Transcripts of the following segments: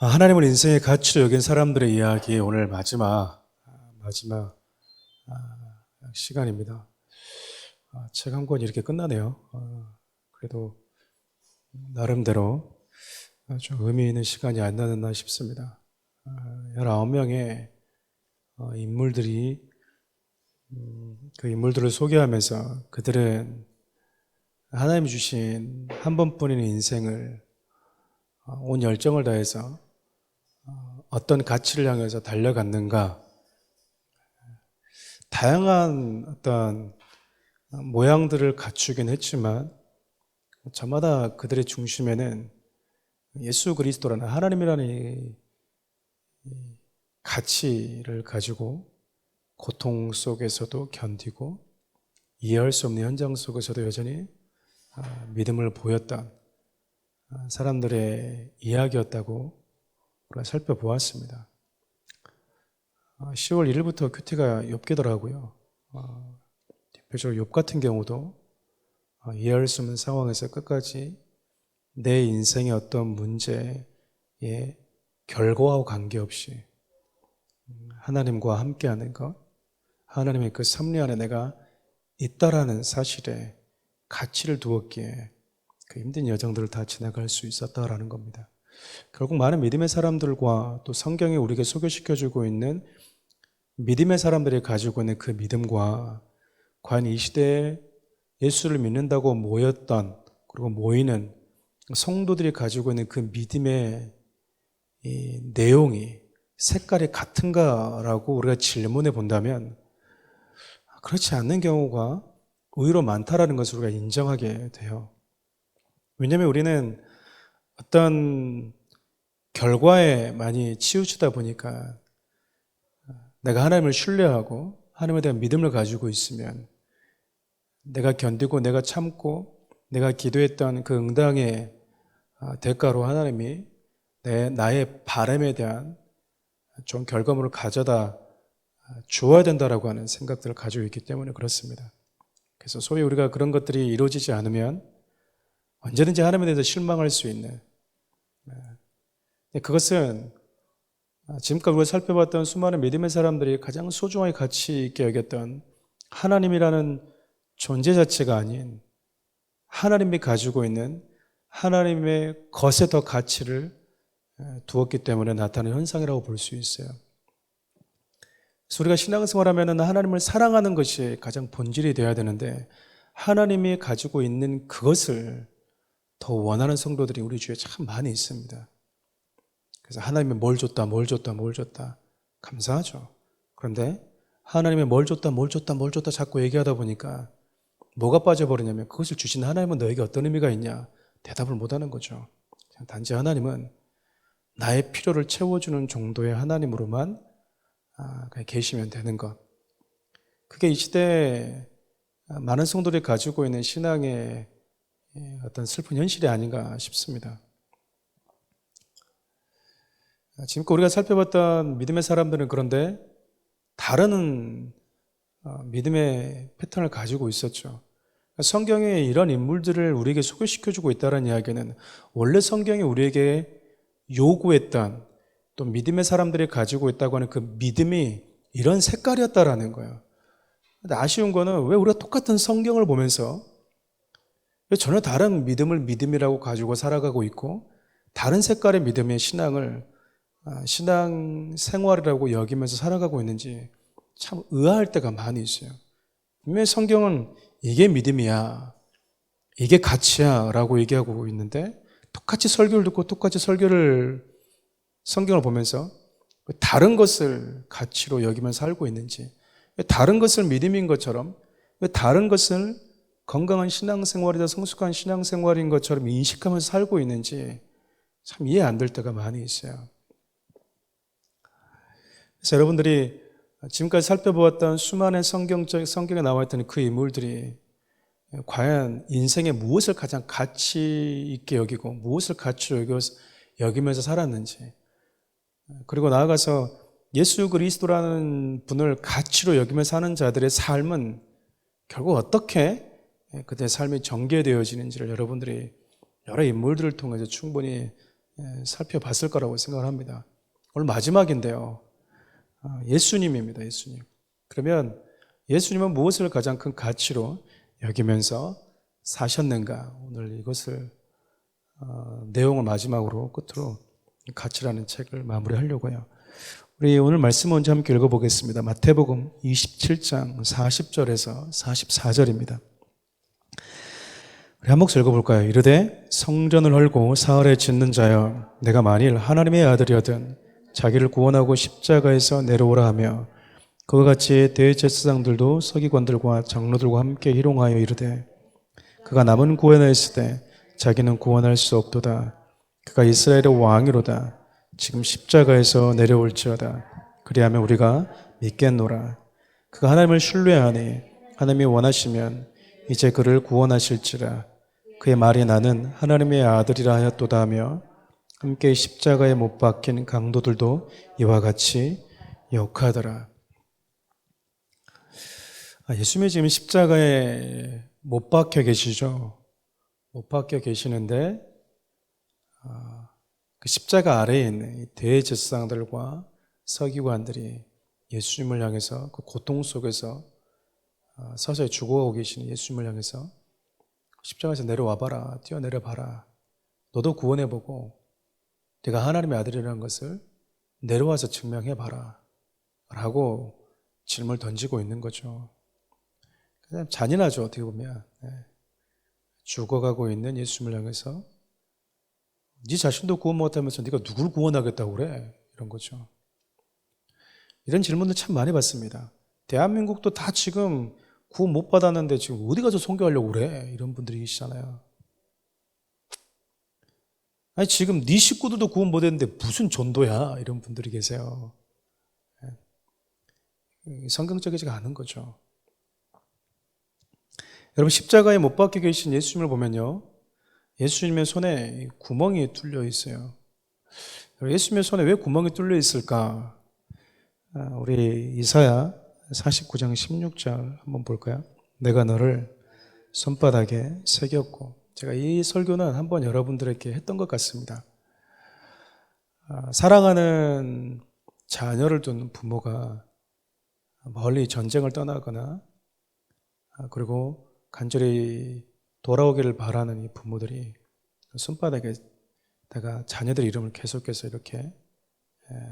하나님을 인생의 가치로 여긴 사람들의 이야기 오늘 마지막 시간입니다. 책 한 권이 이렇게 끝나네요. 그래도 나름대로 좀 의미 있는 시간이 안 나는나 싶습니다. 19명의 인물들이 그 인물들을 소개하면서 그들은 하나님이 주신 한 번뿐인 인생을 온 열정을 다해서 어떤 가치를 향해서 달려갔는가, 다양한 어떤 모양들을 갖추긴 했지만 저마다 그들의 중심에는 예수 그리스도라는 하나님이라는 이 가치를 가지고 고통 속에서도 견디고 이해할 수 없는 현장 속에서도 여전히 믿음을 보였던 사람들의 이야기였다고 우리가 살펴보았습니다. 10월 1일부터 큐티가 욥기더라고요. 대표적으로 욥 같은 경우도 이해할 수 없는 상황에서 끝까지 내 인생의 어떤 문제의 결과와 관계없이 하나님과 함께하는 것, 하나님의 그 섭리 안에 내가 있다라는 사실에 가치를 두었기에 그 힘든 여정들을 다 지나갈 수 있었다라는 겁니다. 결국 많은 믿음의 사람들과 또 성경이 우리에게 소개시켜주고 있는 믿음의 사람들이 가지고 있는 그 믿음과 과연 이 시대에 예수를 믿는다고 모였던 그리고 모이는 성도들이 가지고 있는 그 믿음의 이 내용이 색깔이 같은가라고 우리가 질문해 본다면 그렇지 않는 경우가 의외로 많다라는 것을 우리가 인정하게 돼요. 왜냐하면 우리는 어떤 결과에 많이 치우치다 보니까 내가 하나님을 신뢰하고 하나님에 대한 믿음을 가지고 있으면 내가 견디고 내가 참고 내가 기도했던 그 응당의 대가로 하나님이 나의 바람에 대한 좋은 결과물을 가져다 주어야 된다라고 하는 생각들을 가지고 있기 때문에 그렇습니다. 그래서 소위 우리가 그런 것들이 이루어지지 않으면 언제든지 하나님에 대해서 실망할 수 있는, 그것은 지금까지 우리가 살펴봤던 수많은 믿음의 사람들이 가장 소중하게 가치 있게 여겼던 하나님이라는 존재 자체가 아닌 하나님이 가지고 있는 하나님의 것에 더 가치를 두었기 때문에 나타나는 현상이라고 볼 수 있어요. 그래서 우리가 신앙생활하면 하나님을 사랑하는 것이 가장 본질이 되어야 되는데 하나님이 가지고 있는 그것을 더 원하는 성도들이 우리 주위에 참 많이 있습니다. 그래서 하나님이 뭘 줬다 감사하죠. 그런데 하나님이 뭘 줬다 자꾸 얘기하다 보니까 뭐가 빠져버리냐면 그것을 주신 하나님은 너에게 어떤 의미가 있냐 대답을 못하는 거죠. 단지 하나님은 나의 필요를 채워주는 정도의 하나님으로만 계시면 되는 것. 그게 이 시대에 많은 성도들이 가지고 있는 신앙의 어떤 슬픈 현실이 아닌가 싶습니다. 지금껏 우리가 살펴봤던 믿음의 사람들은 그런데 다른 믿음의 패턴을 가지고 있었죠. 성경에 이런 인물들을 우리에게 소개시켜주고 있다는 이야기는 원래 성경이 우리에게 요구했던 또 믿음의 사람들이 가지고 있다고 하는 그 믿음이 이런 색깔이었다라는 거예요. 근데 아쉬운 거는 왜 우리가 똑같은 성경을 보면서 왜 전혀 다른 믿음을 믿음이라고 가지고 살아가고 있고 다른 색깔의 믿음의 신앙을 신앙 생활이라고 여기면서 살아가고 있는지 참 의아할 때가 많이 있어요. 분명히 성경은 이게 믿음이야, 이게 가치야 라고 얘기하고 있는데 똑같이 설교를 듣고 똑같이 성경을 보면서 다른 것을 가치로 여기면서 살고 있는지, 다른 것을 믿음인 것처럼, 다른 것을 건강한 신앙생활이다 성숙한 신앙생활인 것처럼 인식하면서 살고 있는지 참 이해 안 될 때가 많이 있어요. 그래서 여러분들이 지금까지 살펴보았던 수많은 성경에 나와 있던 그 인물들이 과연 인생에 무엇을 가장 가치 있게 여기고 무엇을 가치로 여기면서 살았는지, 그리고 나아가서 예수 그리스도라는 분을 가치로 여기면서 사는 자들의 삶은 결국 어떻게 그들의 삶이 전개되어지는지를 여러분들이 여러 인물들을 통해서 충분히 살펴봤을 거라고 생각을 합니다. 오늘 마지막인데요. 예수님입니다. 예수님. 그러면 예수님은 무엇을 가장 큰 가치로 여기면서 사셨는가? 오늘 이것을 내용을 마지막으로 끝으로 가치라는 책을 마무리하려고 해요. 우리 오늘 말씀 먼저 함께 읽어보겠습니다. 마태복음 27장 40절에서 44절입니다. 우리 한 목소리 읽어볼까요? 이르되 성전을 헐고 사흘에 짓는 자여, 내가 만일 하나님의 아들이거든 자기를 구원하고 십자가에서 내려오라 하며, 그와 같이 대제사장들도 서기관들과 장로들과 함께 희롱하여 이르되 그가 남은 구원하였을 때 자기는 구원할 수 없도다. 그가 이스라엘의 왕이로다. 지금 십자가에서 내려올지어다. 그리하면 우리가 믿겠노라. 그가 하나님을 신뢰하니 하나님이 원하시면 이제 그를 구원하실지라. 그의 말이 나는 하나님의 아들이라 하였도다 하며, 함께 십자가에 못 박힌 강도들도 이와 같이 욕하더라. 예수님이 지금 십자가에 못 박혀 계시죠. 못 박혀 계시는데 그 십자가 아래에 있는 대제사장들과 서기관들이 예수님을 향해서 그 고통 속에서 서서히 죽어가고 계시는 예수님을 향해서 십자가에서 내려와봐라, 뛰어내려봐라, 너도 구원해보고 네가 하나님의 아들이라는 것을 내려와서 증명해봐라 라고 질문을 던지고 있는 거죠. 그냥 잔인하죠. 어떻게 보면 죽어가고 있는 예수님을 향해서 네 자신도 구원 못하면서 네가 누굴 구원하겠다고 그래? 이런 거죠. 이런 질문을 참 많이 받습니다. 대한민국도 다 지금 구원 못 받았는데 지금 어디 가서 선교하려고 그래? 이런 분들이 계시잖아요. 아니 지금 네 식구들도 구원 못 했는데 무슨 전도야? 이런 분들이 계세요. 성경적이지가 않은 거죠. 여러분, 십자가에 못 박혀 계신 예수님을 보면요, 예수님의 손에 구멍이 뚫려 있어요. 예수님의 손에 왜 구멍이 뚫려 있을까? 우리 이사야 49장 16절 한번 볼까요? 내가 너를 손바닥에 새겼고. 제가 이 설교는 한번 여러분들에게 했던 것 같습니다. 사랑하는 자녀를 둔 부모가 멀리 전쟁을 떠나거나 그리고 간절히 돌아오기를 바라는 이 부모들이 손바닥에다가 자녀들 이름을 계속해서 이렇게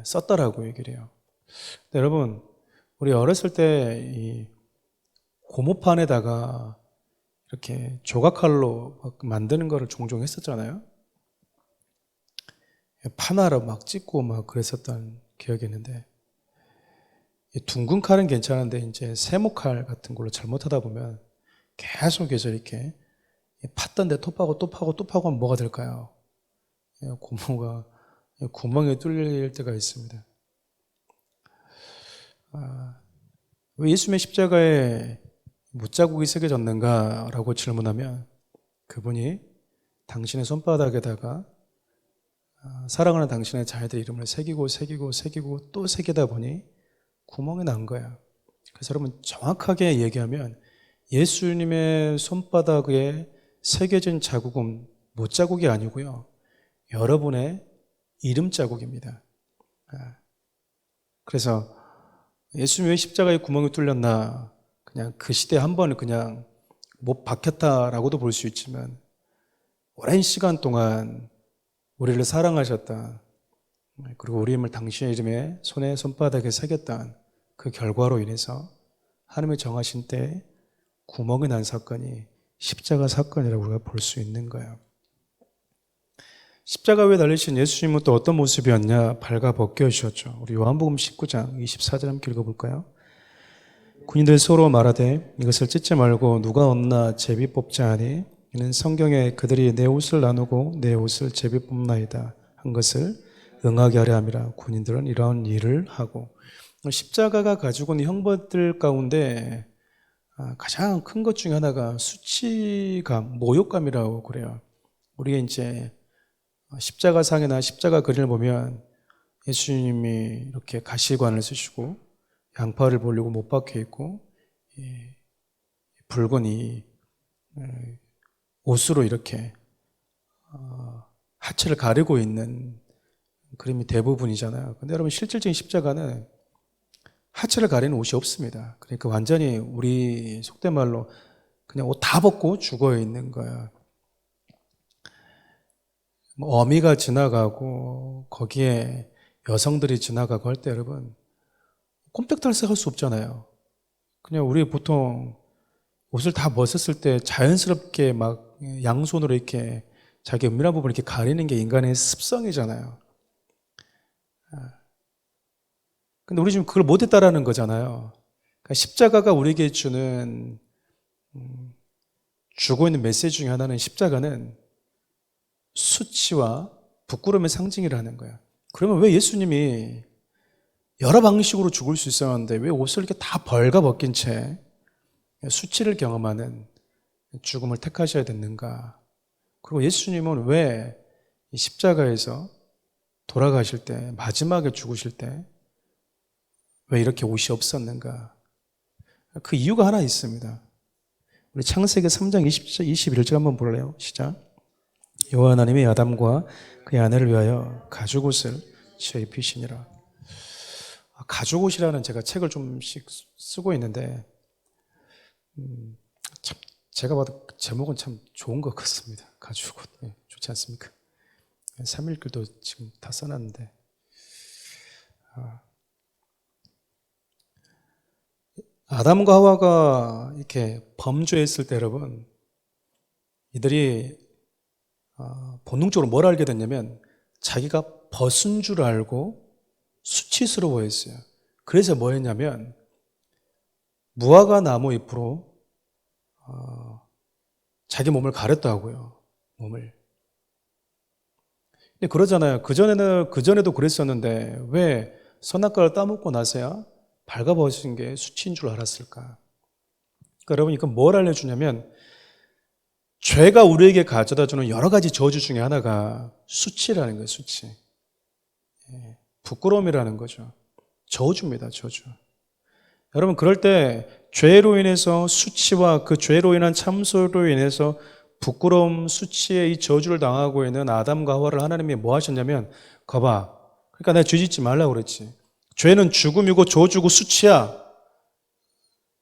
썼다라고 얘기를 해요. 근데 여러분, 우리 어렸을 때 이 고무판에다가 이렇게 조각칼로 만드는 거를 종종 했었잖아요. 판화로 막 찍고 막 그랬었던 기억이 있는데, 둥근 칼은 괜찮은데 이제 세모칼 같은 걸로 잘못하다 보면 계속해서 이렇게 팠던데 또 파고 또 파고 또 파고 하면 뭐가 될까요? 고무가 구멍에 뚫릴 때가 있습니다. 왜 예수님의 십자가에 못자국이 새겨졌는가라고 질문하면 그분이 당신의 손바닥에다가 사랑하는 당신의 자녀들 이름을 새기고 또 새기다 보니 구멍이 난 거야. 그래서 여러분, 정확하게 얘기하면 예수님의 손바닥에 새겨진 자국은 못자국이 아니고요, 여러분의 이름 자국입니다. 그래서 예수님이 왜 십자가에 구멍이 뚫렸나, 그냥 그 시대에 한 번은 그냥 못 박혔다라고도 볼 수 있지만 오랜 시간 동안 우리를 사랑하셨다, 그리고 우리 이름을 당신의 이름에 손에 손바닥에 새겼던 그 결과로 인해서 하나님이 정하신 때에 구멍이 난 사건이 십자가 사건이라고 우리가 볼 수 있는 거예요. 십자가 위에 달리신 예수님은 또 어떤 모습이었냐? 발가벗겨주셨죠. 우리 요한복음 19장 24절 함께 읽어볼까요? 군인들 서로 말하되 이것을 찢지 말고 누가 얻나 제비 뽑자 하니, 이는 성경에 그들이 내 옷을 나누고 내 옷을 제비 뽑나이다 한 것을 응하게 하려 함이라. 군인들은 이러한 일을 하고. 십자가가 가지고 있는 형벌들 가운데 가장 큰 것 중에 하나가 수치감, 모욕감이라고 그래요. 우리가 이제 십자가상이나 십자가 그림을 보면 예수님이 이렇게 가시관을 쓰시고 양팔을 벌리고 못 박혀 있고 붉은 이 옷으로 이렇게 하체를 가리고 있는 그림이 대부분이잖아요. 근데 여러분 실질적인 십자가는 하체를 가리는 옷이 없습니다. 그러니까 완전히 우리 속된 말로 그냥 옷 다 벗고 죽어 있는 거야. 뭐 어미가 지나가고 거기에 여성들이 지나가고 할 때 여러분 꼼짝달싹할 수 없잖아요. 그냥 우리 보통 옷을 다 벗었을 때 자연스럽게 막 양손으로 이렇게 자기 은밀한 부분을 이렇게 가리는 게 인간의 습성이잖아요. 근데 우리 지금 그걸 못했다라는 거잖아요. 그러니까 십자가가 우리에게 주는 주고 있는 메시지 중에 하나는 십자가는 수치와 부끄러움의 상징이라는 거야. 그러면 왜 예수님이 여러 방식으로 죽을 수 있었는데 왜 옷을 이렇게 다 벌거벗긴 채 수치를 경험하는 죽음을 택하셔야 됐는가? 그리고 예수님은 왜 이 십자가에서 돌아가실 때, 마지막에 죽으실 때 왜 이렇게 옷이 없었는가? 그 이유가 하나 있습니다. 우리 창세기 3장 21절 한번 볼래요? 시작. 여호와 하나님이 아담과 그의 아내를 위하여 가죽옷을 지어 입히시니라. 가죽옷이라는 제가 책을 좀씩 쓰고 있는데 참 제가 봐도 제목은 참 좋은 것 같습니다. 가죽옷. 네, 좋지 않습니까? 3일글도 지금 다 써놨는데 아담과 하와가 이렇게 범죄했을 때 여러분 이들이 본능적으로 뭘 알게 됐냐면 자기가 벗은 줄 알고 수치스러워했어요. 그래서 뭐 했냐면 무화과 나무 잎으로 자기 몸을 가렸다고요. 몸을. 근데 그러잖아요. 그전에도 그랬었는데 왜 선악과를 따먹고 나서야 발가벗은 게 수치인 줄 알았을까? 그러니까 여러분 이건 뭘 알려주냐면 죄가 우리에게 가져다주는 여러 가지 저주 중에 하나가 수치라는 거예요. 수치. 부끄러움이라는 거죠. 저주입니다. 저주. 여러분 그럴 때 죄로 인해서 수치와 그 죄로 인한 참소로 인해서 부끄러움, 수치의 이 저주를 당하고 있는 아담과 하와를 하나님이 뭐 하셨냐면 거봐. 그러니까 내가 죄 짓지 말라고 그랬지. 죄는 죽음이고 저주고 수치야.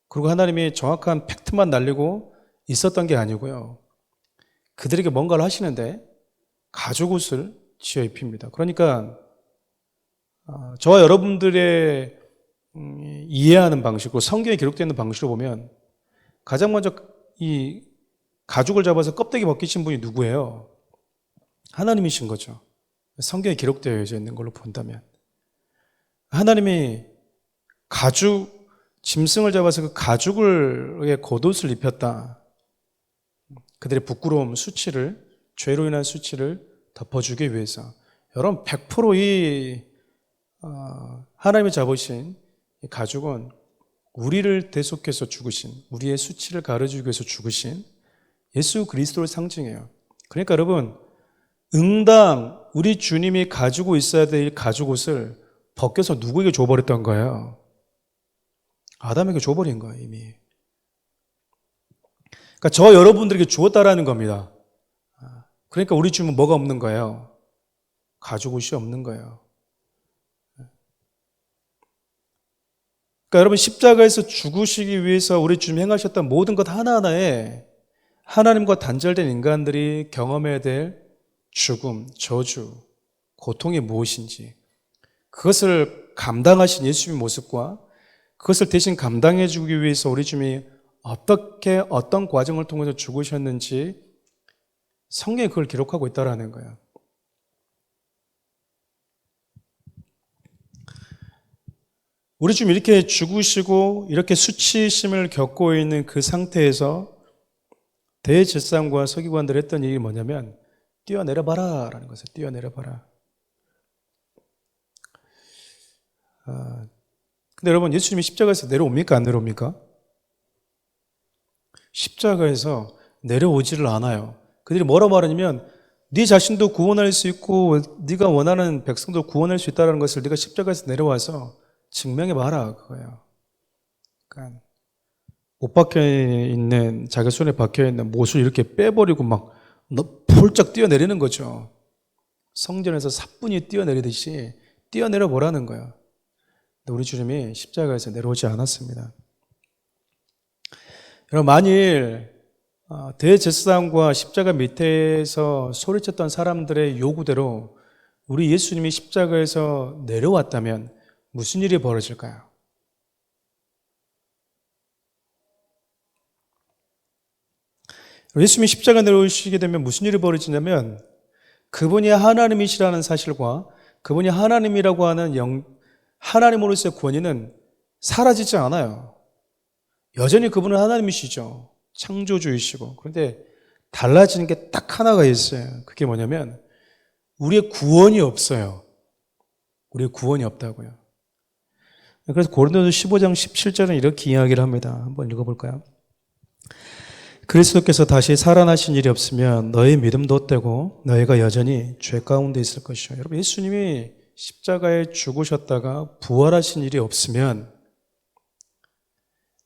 그리고 하나님이 정확한 팩트만 날리고 있었던 게 아니고요. 그들에게 뭔가를 하시는데 가죽옷을 지어 입힙니다. 그러니까 저와 여러분들의 이해하는 방식으로 성경에 기록되어 있는 방식으로 보면 가장 먼저 이 가죽을 잡아서 껍데기 벗기신 분이 누구예요? 하나님이신 거죠. 성경에 기록되어 있는 걸로 본다면 하나님이 가죽 짐승을 잡아서 그 가죽을 겉옷을 입혔다. 그들의 부끄러움, 수치를 죄로 인한 수치를 덮어주기 위해서 여러분 100%이 하나님이 잡으신 이 가죽은 우리를 대속해서 죽으신 우리의 수치를 가려주기 위해서 죽으신 예수 그리스도를 상징해요. 그러니까 여러분 응당 우리 주님이 가지고 있어야 될 가죽옷을 벗겨서 누구에게 줘버렸던 거예요? 아담에게 줘버린 거예요 이미. 그러니까 저 여러분들에게 주었다라는 겁니다. 그러니까 우리 주님은 뭐가 없는 거예요? 가죽옷이 없는 거예요. 그러니까 여러분 십자가에서 죽으시기 위해서 우리 주님 행하셨던 모든 것 하나하나에 하나님과 단절된 인간들이 경험해야 될 죽음, 저주, 고통이 무엇인지 그것을 감당하신 예수님의 모습과 그것을 대신 감당해 주기 위해서 우리 주님이 어떻게 어떤 과정을 통해서 죽으셨는지 성경에 그걸 기록하고 있다는 거예요. 우리 주님 이렇게 죽으시고 이렇게 수치심을 겪고 있는 그 상태에서 대제사장과 서기관들이 했던 얘기 뭐냐면 뛰어내려봐라 라는 것을 뛰어내려봐라. 근데 여러분 예수님이 십자가에서 내려옵니까? 안 내려옵니까? 십자가에서 내려오지를 않아요. 그들이 뭐라 말하냐면 네 자신도 구원할 수 있고 네가 원하는 백성도 구원할 수 있다는 것을 네가 십자가에서 내려와서 증명해봐라 그거예요. 그러니까 못 박혀있는 자기 손에 박혀있는 못을 이렇게 빼버리고 막 폴짝 뛰어내리는 거죠. 성전에서 사뿐히 뛰어내리듯이 뛰어내려 보라는 거예요. 근데 우리 주님이 십자가에서 내려오지 않았습니다. 여러분, 만일 대제사장과 십자가 밑에서 소리쳤던 사람들의 요구대로 우리 예수님이 십자가에서 내려왔다면 무슨 일이 벌어질까요? 예수님이 십자가 내려오시게 되면 무슨 일이 벌어지냐면 그분이 하나님이시라는 사실과 그분이 하나님이라고 하는 하나님으로서의 권위는 사라지지 않아요. 여전히 그분은 하나님이시죠. 창조주이시고. 그런데 달라지는 게 딱 하나가 있어요. 그게 뭐냐면 우리의 구원이 없어요. 우리의 구원이 없다고요. 그래서 고린도서 15장 17절은 이렇게 이야기를 합니다. 한번 읽어볼까요? 그리스도께서 다시 살아나신 일이 없으면 너희 믿음도 헛되고 너희가 여전히 죄 가운데 있을 것이요. 여러분, 예수님이 십자가에 죽으셨다가 부활하신 일이 없으면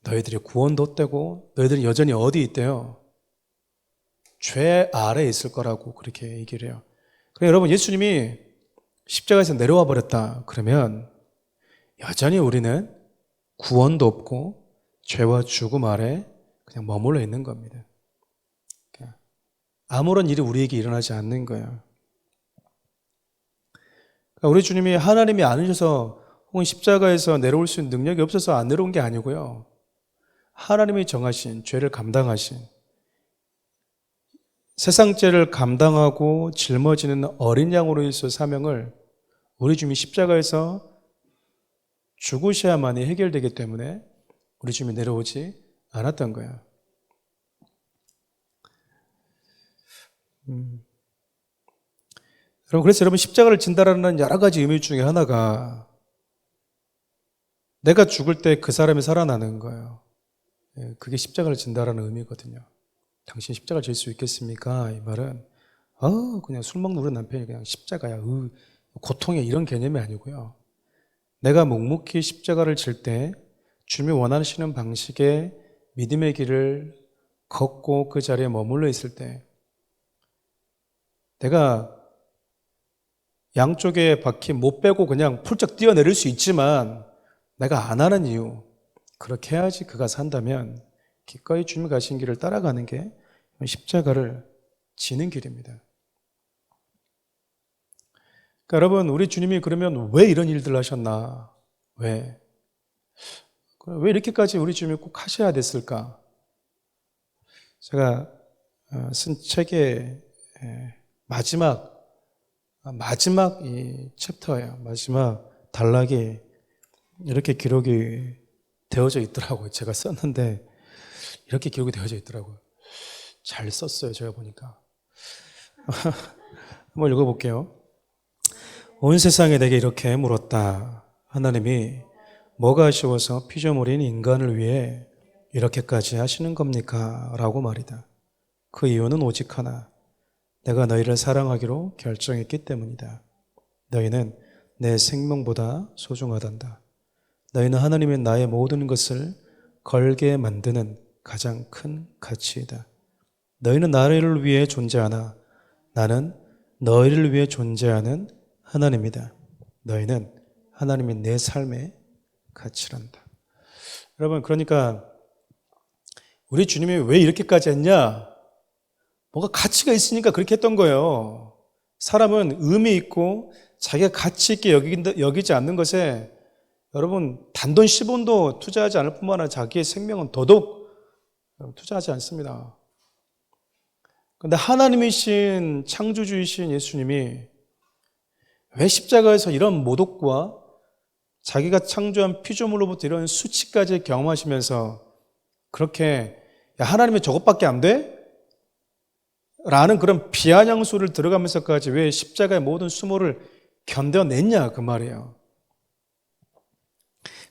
너희들이 구원도 헛되고 너희들이 여전히 어디 있대요? 죄 아래에 있을 거라고 그렇게 얘기를 해요. 그러니까 여러분, 예수님이 십자가에서 내려와 버렸다 그러면 여전히 우리는 구원도 없고 죄와 죽음 아래 그냥 머물러 있는 겁니다. 아무런 일이 우리에게 일어나지 않는 거예요. 그러니까 우리 주님이 하나님이 아니셔서 혹은 십자가에서 내려올 수 있는 능력이 없어서 안 내려온 게 아니고요. 하나님이 정하신 죄를 감당하신 세상 죄를 감당하고 짊어지는 어린 양으로서의 사명을 우리 주님이 십자가에서 죽으셔야만이 해결되기 때문에 우리 주님이 내려오지 않았던 거예요. 그래서 여러분, 십자가를 진다라는 여러 가지 의미 중에 하나가 내가 죽을 때 그 사람이 살아나는 거예요. 그게 십자가를 진다라는 의미거든요. 당신 십자가를 질 수 있겠습니까? 이 말은 그냥 술 먹는 우리 남편이 그냥 십자가야, 고통이야, 이런 개념이 아니고요. 내가 묵묵히 십자가를 질 때 주님이 원하시는 방식의 믿음의 길을 걷고 그 자리에 머물러 있을 때 내가 양쪽에 바퀴 못 빼고 그냥 풀쩍 뛰어내릴 수 있지만 내가 안 하는 이유, 그렇게 해야지 그가 산다면 기꺼이 주님이 가신 길을 따라가는 게 십자가를 지는 길입니다. 그러니까 여러분, 우리 주님이 그러면 왜 이런 일들을 하셨나? 왜 이렇게까지 우리 주님이 꼭 하셔야 됐을까? 제가 쓴 책의 마지막 이 챕터예요. 마지막 단락이 이렇게 기록이 되어져 있더라고요. 제가 썼는데 이렇게 기록이 되어져 있더라고요. 잘 썼어요, 제가 보니까. 한번 읽어볼게요. 온 세상에 내게 이렇게 물었다. 하나님이 뭐가 아쉬워서 피조물인 인간을 위해 이렇게까지 하시는 겁니까? 라고 말이다. 그 이유는 오직 하나. 내가 너희를 사랑하기로 결정했기 때문이다. 너희는 내 생명보다 소중하단다. 너희는 하나님의 나의 모든 것을 걸게 만드는 가장 큰 가치이다. 너희는 나를 위해 존재하나 나는 너희를 위해 존재하는 하나님이다. 너희는 하나님의 내 삶의 가치란다. 여러분, 그러니까 우리 주님이 왜 이렇게까지 했냐? 뭐가 가치가 있으니까 그렇게 했던 거예요. 사람은 의미 있고 자기가 가치 있게 여기지 않는 것에 여러분 단돈 10원도 투자하지 않을 뿐만 아니라 자기의 생명은 더더욱 투자하지 않습니다. 그런데 하나님이신 창조주이신 예수님이 왜 십자가에서 이런 모독과 자기가 창조한 피조물로부터 이런 수치까지 경험하시면서 그렇게 야, 하나님이 저것밖에 안 돼? 라는 그런 비아냥 소리를 들어가면서까지 왜 십자가의 모든 수모를 견뎌냈냐 그 말이에요.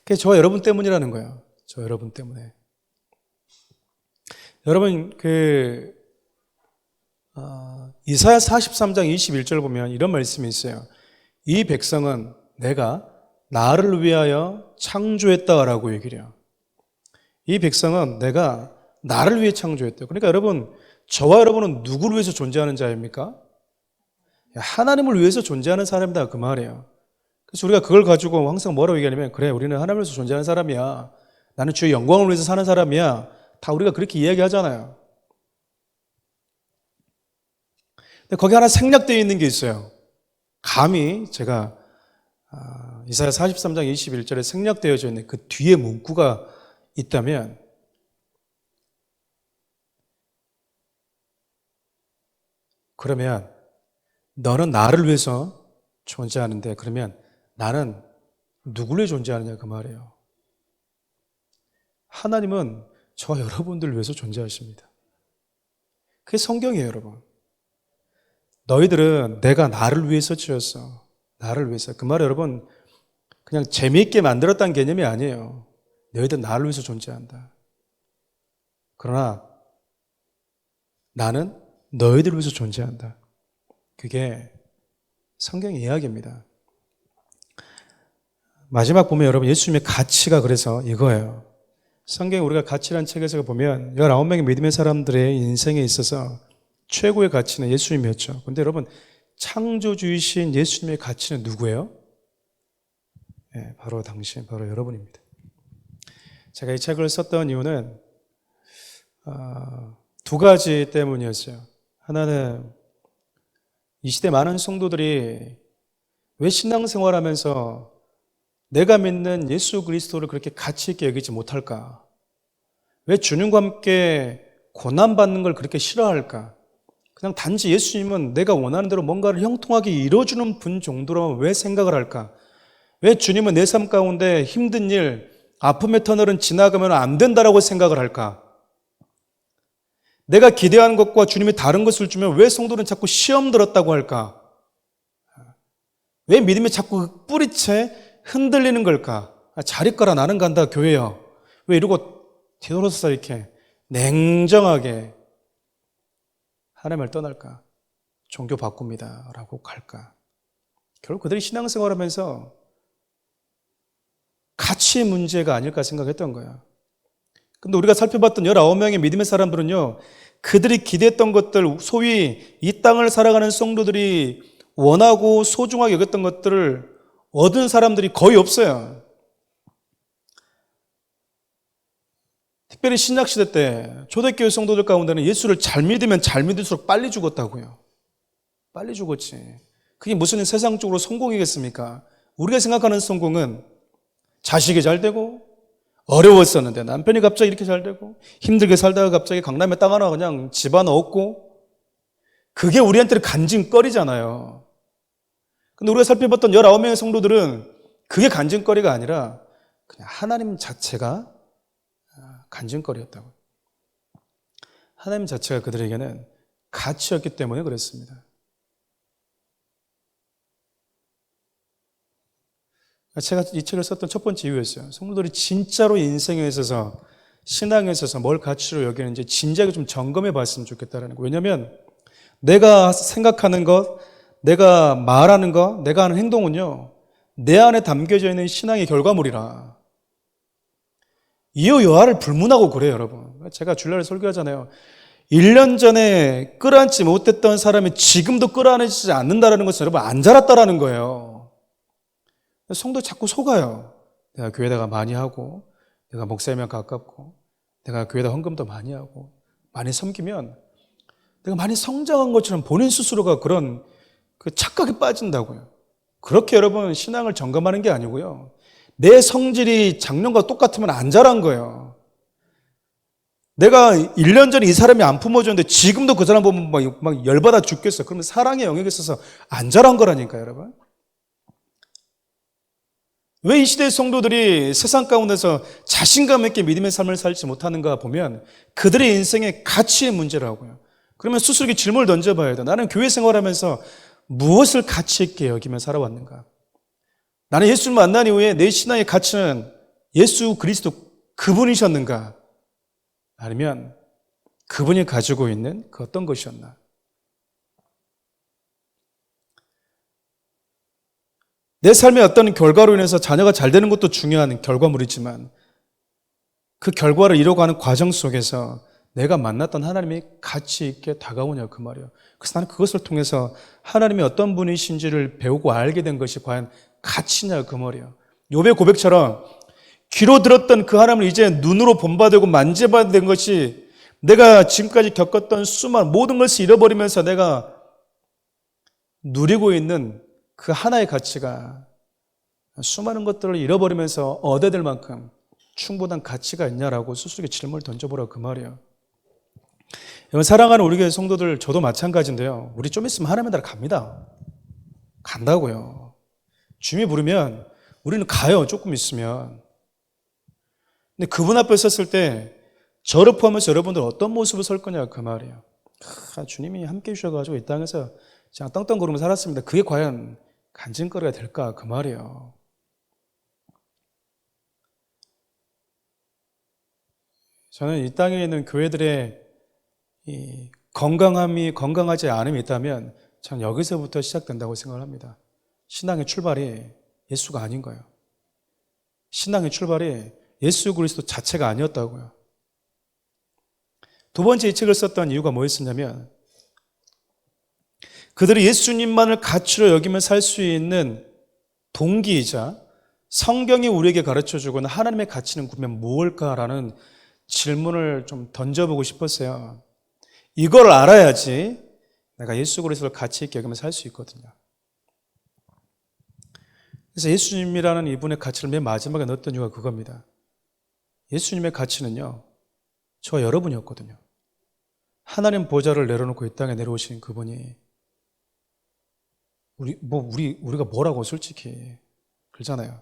그게 저와 여러분 때문이라는 거예요. 저 여러분 때문에. 여러분 이사야 43장 21절 보면 이런 말씀이 있어요. 이 백성은 내가 나를 위하여 창조했다라고 얘기를 해요. 이 백성은 내가 나를 위해 창조했대요. 그러니까 여러분, 저와 여러분은 누구를 위해서 존재하는 자입니까? 하나님을 위해서 존재하는 사람이다 그 말이에요. 그래서 우리가 그걸 가지고 항상 뭐라고 얘기하냐면 그래 우리는 하나님을 위해서 존재하는 사람이야. 나는 주의 영광을 위해서 사는 사람이야. 다 우리가 그렇게 이야기하잖아요. 근데 거기 하나 생략되어 있는 게 있어요. 감히 제가 이사야 43장 21절에 생략되어져 있는 그 뒤에 문구가 있다면 그러면 너는 나를 위해서 존재하는데 그러면 나는 누구를 위해 존재하느냐 그 말이에요. 하나님은 저와 여러분들을 위해서 존재하십니다. 그게 성경이에요, 여러분. 너희들은 내가 나를 위해서 지었어. 나를 위해서. 그 말 여러분 그냥 재미있게 만들었다는 개념이 아니에요. 너희들은 나를 위해서 존재한다. 그러나 나는 너희들을 위해서 존재한다. 그게 성경의 이야기입니다. 마지막 보면 여러분 예수님의 가치가 그래서 이거예요. 성경 우리가 가치라는 책에서 보면 19명의 믿음의 사람들의 인생에 있어서 최고의 가치는 예수님이었죠. 그런데 여러분 창조주이신 예수님의 가치는 누구예요? 네, 바로 당신, 바로 여러분입니다. 제가 이 책을 썼던 이유는 두 가지 때문이었어요. 하나는 이 시대 많은 성도들이 왜 신앙생활하면서 내가 믿는 예수 그리스도를 그렇게 가치 있게 여기지 못할까? 왜 주님과 함께 고난받는 걸 그렇게 싫어할까? 그냥 단지 예수님은 내가 원하는 대로 뭔가를 형통하게 이루어주는 분 정도로만 왜 생각을 할까? 왜 주님은 내 삶 가운데 힘든 일, 아픔의 터널은 지나가면 안 된다라고 생각을 할까? 내가 기대하는 것과 주님이 다른 것을 주면 왜 성도는 자꾸 시험 들었다고 할까? 왜 믿음이 자꾸 뿌리채 흔들리는 걸까? 잘 있거라 나는 간다 교회요. 왜 이러고 뒤돌아서 이렇게 냉정하게 하나님을 떠날까? 종교 바꿉니다 라고 갈까? 결국 그들이 신앙생활하면서 가치의 문제가 아닐까 생각했던 거야. 근데 우리가 살펴봤던 19명의 믿음의 사람들은요, 그들이 기대했던 것들, 소위 이 땅을 살아가는 성도들이 원하고 소중하게 여겼던 것들을 얻은 사람들이 거의 없어요. 특별히 신약시대 때 초대교회 성도들 가운데는 예수를 잘 믿으면 잘 믿을수록 빨리 죽었다고요. 빨리 죽었지. 그게 무슨 세상적으로 성공이겠습니까? 우리가 생각하는 성공은 자식이 잘 되고 어려웠었는데 남편이 갑자기 이렇게 잘 되고 힘들게 살다가 갑자기 강남에 땅 하나 그냥 집 하나 얻고 그게 우리한테는 간증거리잖아요. 근데 우리가 살펴봤던 19명의 성도들은 그게 간증거리가 아니라 그냥 하나님 자체가 간증거리였다고. 하나님 자체가 그들에게는 가치였기 때문에 그랬습니다. 제가 이 책을 썼던 첫 번째 이유였어요. 성도들이 진짜로 인생에 있어서 신앙에 있어서 뭘 가치로 여기는지 진지하게 좀 점검해 봤으면 좋겠다는 거예요. 왜냐하면 내가 생각하는 것, 내가 말하는 것, 내가 하는 행동은요 내 안에 담겨져 있는 신앙의 결과물이라. 이유 여하를 불문하고 그래요, 여러분. 제가 주일날에 설교하잖아요. 1년 전에 끌어안지 못했던 사람이 지금도 끌어안지 않는다는 것은 여러분 안 자랐다라는 거예요. 성도 자꾸 속아요. 내가 교회다가 많이 하고, 내가 목사님이랑 가깝고, 내가 교회다 헌금도 많이 하고, 많이 섬기면 내가 많이 성장한 것처럼 본인 스스로가 그런 그 착각에 빠진다고요. 그렇게 여러분 신앙을 점검하는 게 아니고요. 내 성질이 작년과 똑같으면 안 자란 거예요. 내가 1년 전에 이 사람이 안 품어줬는데 지금도 그 사람 보면 막 열받아 죽겠어. 그러면 사랑의 영역에 있어서 안 자란 거라니까요, 여러분. 왜 이 시대의 성도들이 세상 가운데서 자신감 있게 믿음의 삶을 살지 못하는가 보면 그들의 인생의 가치의 문제라고요. 그러면 스스로에게 질문을 던져봐야 돼. 나는 교회 생활하면서 무엇을 가치 있게 여기며 살아왔는가? 나는 예수를 만난 이후에 내 신앙의 가치는 예수 그리스도 그분이셨는가? 아니면 그분이 가지고 있는 그 어떤 것이었나? 내 삶의 어떤 결과로 인해서 자녀가 잘 되는 것도 중요한 결과물이지만 그 결과를 이뤄가는 과정 속에서 내가 만났던 하나님이 가치 있게 다가오냐 그 말이에요. 그래서 나는 그것을 통해서 하나님이 어떤 분이신지를 배우고 알게 된 것이 과연 가치냐 그 말이에요. 욥의 고백처럼 귀로 들었던 그 하나님을 이제 눈으로 본받고 만져봐야 된 것이 내가 지금까지 겪었던 수많은 모든 것을 잃어버리면서 내가 누리고 있는 그 하나의 가치가 수많은 것들을 잃어버리면서 얻어야 될 만큼 충분한 가치가 있냐라고 스스로에게 질문을 던져보라고 그 말이에요. 여러분, 사랑하는 우리 교회 성도들, 저도 마찬가지인데요. 우리 좀 있으면 하나님 나라 갑니다. 간다고요. 주님이 부르면 우리는 가요. 조금 있으면. 근데 그분 앞에 섰을 때 저를 포함해서 여러분들 어떤 모습을 설 거냐 그 말이에요. 주님이 함께 해주셔가지고 이 땅에서 그냥 떵떵거리면서 살았습니다. 그게 과연 간증거리가 될까 그 말이에요. 저는 이 땅에 있는 교회들의 이 건강하지 않음이 있다면 저는 여기서부터 시작된다고 생각을 합니다. 신앙의 출발이 예수가 아닌 거예요. 신앙의 출발이 예수 그리스도 자체가 아니었다고요. 두 번째 이 책을 썼던 이유가 뭐였었냐면 그들이 예수님만을 가치로 여기며 살 수 있는 동기이자 성경이 우리에게 가르쳐주고는 하나님의 가치는 그러면 무엇일까라는 질문을 좀 던져보고 싶었어요. 이걸 알아야지 내가 예수 그리스도를 가치 있게 여기며 살 수 있거든요. 그래서 예수님이라는 이분의 가치를 맨 마지막에 넣었던 이유가 그겁니다. 예수님의 가치는요, 저와 여러분이었거든요. 하나님 보좌를 내려놓고 이 땅에 내려오신 그분이 우리가 뭐라고 솔직히 그러잖아요.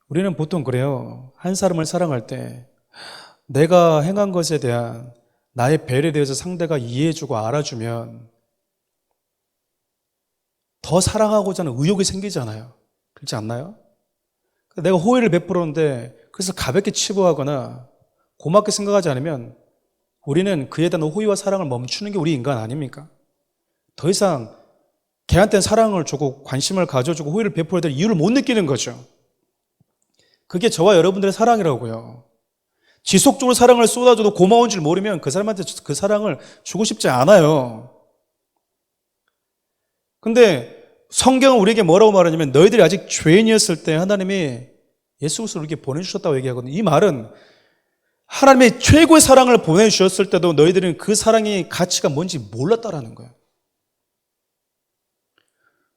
우리는 보통 그래요. 한 사람을 사랑할 때 내가 행한 것에 대한 나의 배려에 대해서 상대가 이해해주고 알아주면 더 사랑하고자 하는 의욕이 생기잖아요. 그렇지 않나요? 내가 호의를 베풀었는데 그래서 가볍게 치부하거나 고맙게 생각하지 않으면 우리는 그에 대한 호의와 사랑을 멈추는 게 우리 인간 아닙니까? 더 이상 걔한테는 사랑을 주고 관심을 가져주고 호의를 베풀어야 될 이유를 못 느끼는 거죠. 그게 저와 여러분들의 사랑이라고요. 지속적으로 사랑을 쏟아줘도 고마운 줄 모르면 그 사람한테 그 사랑을 주고 싶지 않아요. 근데 성경은 우리에게 뭐라고 말하냐면 너희들이 아직 죄인이었을 때 하나님이 예수 그리스도를 우리에게 보내주셨다고 얘기하거든요. 이 말은 하나님의 최고의 사랑을 보내주셨을 때도 너희들은 그 사랑의 가치가 뭔지 몰랐다라는 거예요.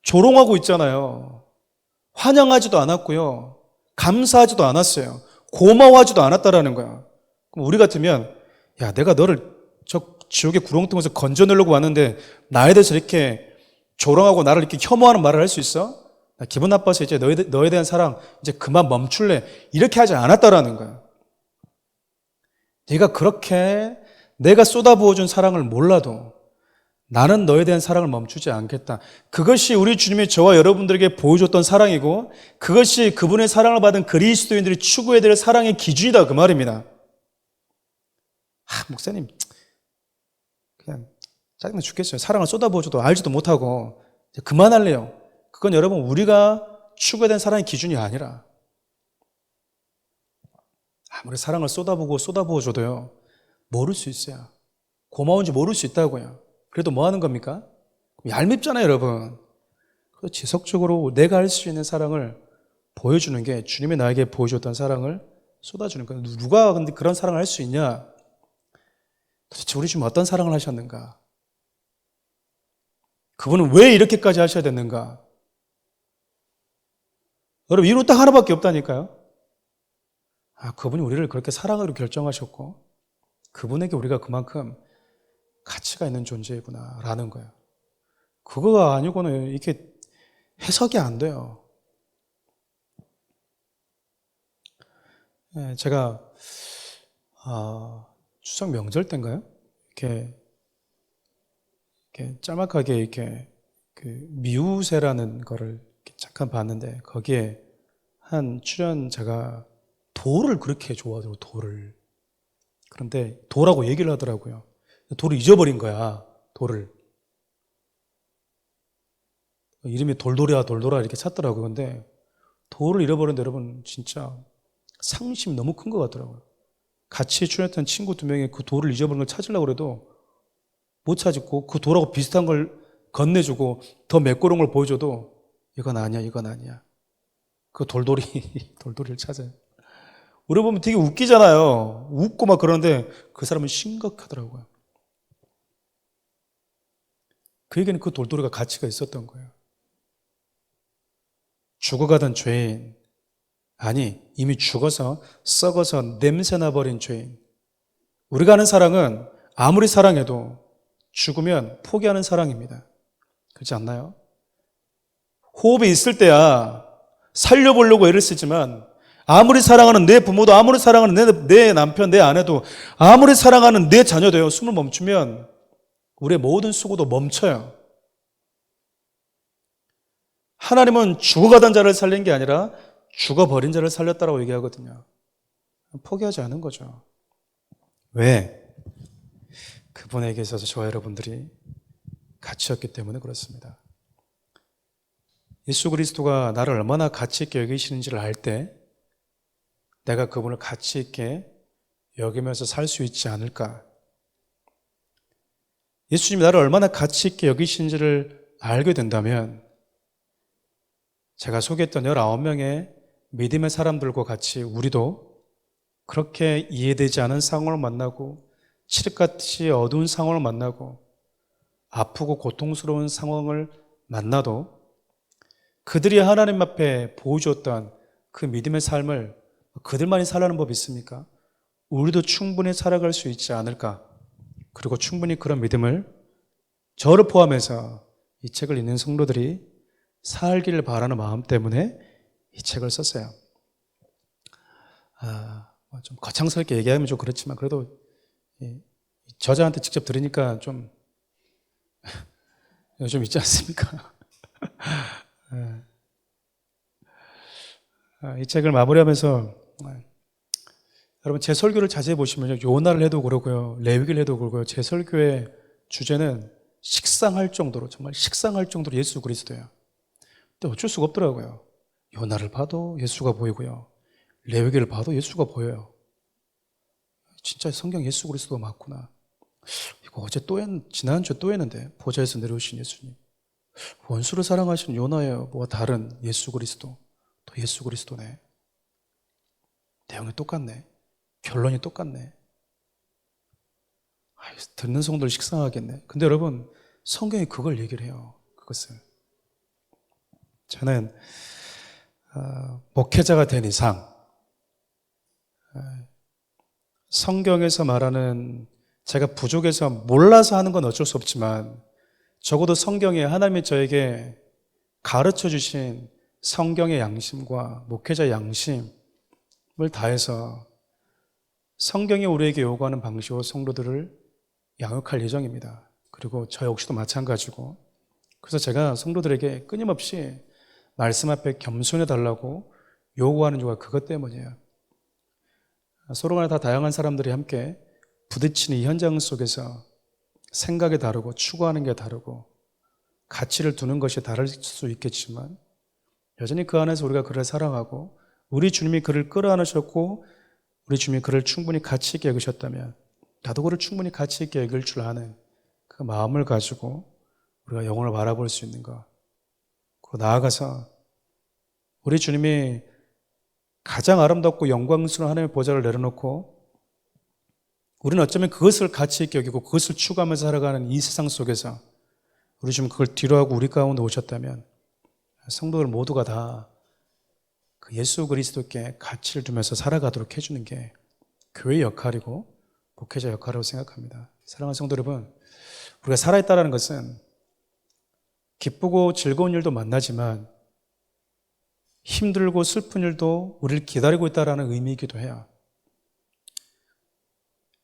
조롱하고 있잖아요. 환영하지도 않았고요. 감사하지도 않았어요. 고마워하지도 않았다라는 거야. 그럼 우리 같으면 야, 내가 너를 저 지옥의 구렁텅이에서 건져내려고 왔는데 나에 대해서 이렇게 조롱하고 나를 이렇게 혐오하는 말을 할 수 있어? 나 기분 나빠서 이제 너에 대한 사랑 이제 그만 멈출래. 이렇게 하지 않았다라는 거야. 네가 그렇게 내가 쏟아부어준 사랑을 몰라도 나는 너에 대한 사랑을 멈추지 않겠다. 그것이 우리 주님이 저와 여러분들에게 보여줬던 사랑이고 그것이 그분의 사랑을 받은 그리스도인들이 추구해야 될 사랑의 기준이다 그 말입니다. 목사님 그냥 짜증나 죽겠어요. 사랑을 쏟아부어줘도 알지도 못하고 이제 그만할래요. 그건 여러분 우리가 추구해야 되는 사랑의 기준이 아니라 아무리 사랑을 쏟아부어줘도요 모를 수 있어요. 고마운지 모를 수 있다고요. 그래도 뭐 하는 겁니까? 얄밉잖아요, 여러분. 그래서 지속적으로 내가 할 수 있는 사랑을 보여주는 게 주님이 나에게 보여줬던 사랑을 쏟아주는 거예요. 누가 근데 그런 사랑을 할 수 있냐? 도대체 우리 주님 어떤 사랑을 하셨는가? 그분은 왜 이렇게까지 하셔야 됐는가? 여러분, 이유는 딱 하나밖에 없다니까요. 그분이 우리를 그렇게 사랑으로 결정하셨고 그분에게 우리가 그만큼 가치가 있는 존재이구나라는 거예요. 그거가 아니고는 이렇게 해석이 안 돼요. 제가 추석 명절 때인가요? 이렇게 짤막하게 이렇게 그 미우새라는 거를 이렇게 잠깐 봤는데 거기에 한 출연자가 돌을 그렇게 좋아하더라고요. 돌을. 그런데 돌하고 얘기를 하더라고요. 돌을 잊어버린 거야. 돌을. 이름이 돌돌이야 이렇게 찾더라고요. 근데 돌을 잃어버렸는데 여러분 진짜 상심이 너무 큰 것 같더라고요. 같이 출연했던 친구 2명이 그 돌을 잊어버린 걸 찾으려고 해도 못 찾고 그 돌하고 비슷한 걸 건네주고 더 매끄러운 걸 보여줘도 이건 아니야, 이건 아니야. 그 돌돌이를 찾아요. 우리 보면 되게 웃기잖아요. 웃고 막 그러는데 그 사람은 심각하더라고요. 그에게는 그 돌돌이가 가치가 있었던 거예요. 죽어가던 죄인, 아니 이미 죽어서 썩어서 냄새나버린 죄인. 우리가 아는 사랑은 아무리 사랑해도 죽으면 포기하는 사랑입니다. 그렇지 않나요? 호흡이 있을 때야 살려보려고 애를 쓰지만 아무리 사랑하는 내 부모도 아무리 사랑하는 내 남편, 내 아내도 아무리 사랑하는 내 자녀도요, 숨을 멈추면 우리의 모든 수고도 멈춰요. 하나님은 죽어가던 자를 살린 게 아니라 죽어버린 자를 살렸다라고 얘기하거든요. 포기하지 않은 거죠. 왜? 그분에게 있어서 저와 여러분들이 가치였기 때문에 그렇습니다. 예수 그리스도가 나를 얼마나 가치 있게 여기시는지를 알 때 내가 그분을 가치 있게 여기면서 살 수 있지 않을까? 예수님이 나를 얼마나 가치 있게 여기시는지를 알게 된다면 제가 소개했던 19명의 믿음의 사람들과 같이 우리도 그렇게 이해되지 않은 상황을 만나고 칠흑같이 어두운 상황을 만나고 아프고 고통스러운 상황을 만나도 그들이 하나님 앞에 보여주었던 그 믿음의 삶을 그들만이 살아가는 법이 있습니까? 우리도 충분히 살아갈 수 있지 않을까? 그리고 충분히 그런 믿음을 저를 포함해서 이 책을 읽는 성도들이 살기를 바라는 마음 때문에 이 책을 썼어요. 좀 거창스럽게 얘기하면 좀 그렇지만 그래도 저자한테 직접 들으니까 좀 있지 않습니까? 이 책을 마무리하면서 여러분 제 설교를 자세히 보시면요, 요나를 해도 그러고요, 레위기를 해도 그러고요, 제 설교의 주제는 식상할 정도로, 정말 식상할 정도로 예수 그리스도예요. 근데 어쩔 수가 없더라고요. 요나를 봐도 예수가 보이고요, 레위기를 봐도 예수가 보여요. 진짜 성경 예수 그리스도가 맞구나. 이거 지난주에 또 했는데, 보좌에서 내려오신 예수님, 원수를 사랑하시는 요나예요. 뭐가 다른 예수 그리스도, 또 예수 그리스도네. 내용이 똑같네. 결론이 똑같네. 듣는 성도를 식상하겠네. 근데 여러분, 성경이 그걸 얘기를 해요. 그것을. 저는 목회자가 된 이상 성경에서 말하는, 제가 부족해서 몰라서 하는 건 어쩔 수 없지만 적어도 성경에 하나님이 저에게 가르쳐 주신 성경의 양심과 목회자의 양심을 다해서 성경이 우리에게 요구하는 방식으로 성도들을 양육할 예정입니다. 그리고 저 역시도 마찬가지고, 그래서 제가 성도들에게 끊임없이 말씀 앞에 겸손해 달라고 요구하는 이유가 그것 때문이에요. 서로간에 다 다양한 사람들이 함께 부딪히는 이 현장 속에서 생각이 다르고 추구하는 게 다르고 가치를 두는 것이 다를 수 있겠지만 여전히 그 안에서 우리가 그를 사랑하고 우리 주님이 그를 끌어안으셨고 우리 주님이 그를 충분히 가치 있게 여기셨다면 나도 그를 충분히 가치 있게 여길 줄 아는 그 마음을 가지고 우리가 영혼을 바라볼 수 있는 것, 그리고 나아가서 우리 주님이 가장 아름답고 영광스러운 하나님의 보좌를 내려놓고 우리는 어쩌면 그것을 가치 있게 여기고 그것을 추구하면서 살아가는 이 세상 속에서 우리 주님 그걸 뒤로하고 우리 가운데 오셨다면 성도들 모두가 다 그 예수 그리스도께 가치를 두면서 살아가도록 해주는 게 교회의 역할이고 목회자 역할이라고 생각합니다. 사랑하는 성도 여러분, 우리가 살아있다는 것은 기쁘고 즐거운 일도 만나지만 힘들고 슬픈 일도 우리를 기다리고 있다는 의미이기도 해요.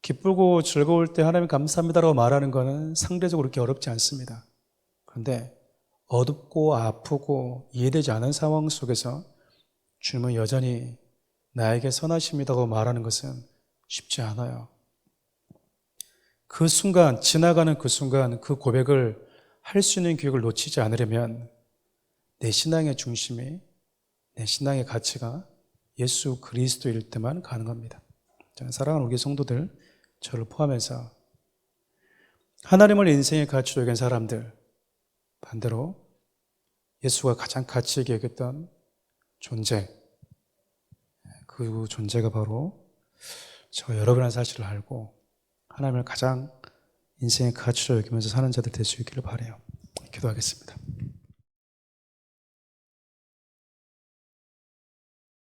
기쁘고 즐거울 때 하나님 감사합니다라고 말하는 것은 상대적으로 그렇게 어렵지 않습니다. 그런데 어둡고 아프고 이해되지 않은 상황 속에서 주님은 여전히 나에게 선하십니다고 말하는 것은 쉽지 않아요. 그 순간, 지나가는 그 순간 그 고백을 할 수 있는 기회를 놓치지 않으려면 내 신앙의 중심이, 내 신앙의 가치가 예수 그리스도일 때만 가능합니다. 사랑하는 우리 성도들, 저를 포함해서 하나님을 인생의 가치로 여긴 사람들, 반대로 예수가 가장 가치 있게 여겼던 존재, 그 존재가 바로 저 여러분의 사실을 알고 하나님을 가장 인생의 가치로 여기면서 사는 자들 될 수 있기를 바라요. 기도하겠습니다.